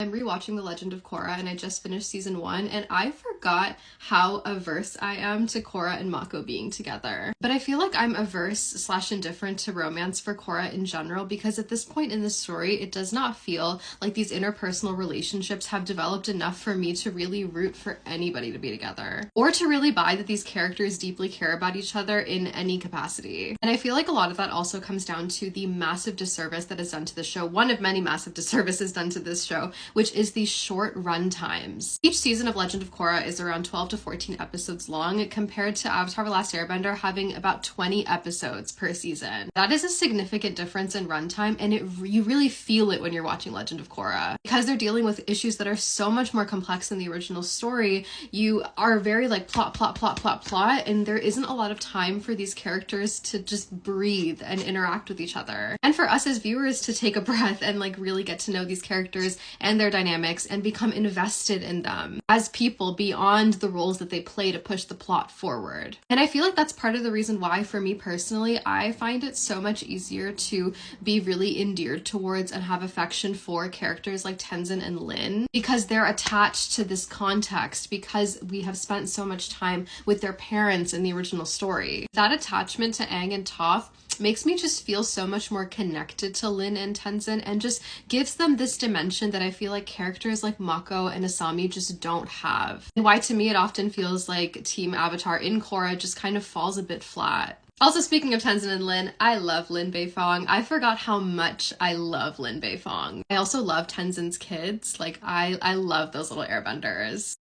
I'm rewatching The Legend of Korra and I just finished season 1 and I forgot how averse I am to Korra and Mako being together. But I feel like I'm averse slash indifferent to romance for Korra in general because at this point in the story it does not feel like these interpersonal relationships have developed enough for me to really root for anybody to be together or to really buy that these characters deeply care about each other in any capacity. And I feel like a lot of that also comes down to the massive disservice that is done to the show, one of many massive disservices done to this show, which is the short run times. Each season of Legend of Korra is around 12 to 14 episodes long compared to Avatar: The Last Airbender having about 20 episodes per season. That is a significant difference in runtime and you really feel it when you're watching Legend of Korra. Because they're dealing with issues that are so much more complex than the original story, you are very like plot, and there isn't a lot of time for these characters to just breathe and interact with each other. And for us as viewers to take a breath and like really get to know these characters and their dynamics and become invested in them as people beyond the roles that they play to push the plot forward. And I feel like that's part of the reason why, for me personally, I find it so much easier to be really endeared towards and have affection for characters like Tenzin and Lin, because they're attached to this context, because we have spent so much time with their parents in the original story. That attachment to Aang and Toph makes me just feel so much more connected to Lin and Tenzin and just gives them this dimension that I feel like characters like Mako and Asami just don't have. And why to me it often feels like Team Avatar in Korra just kind of falls a bit flat. Also, speaking of Tenzin and Lin, I love Lin Beifong. I forgot how much I love Lin Beifong. I also love Tenzin's kids. Like, I love those little airbenders.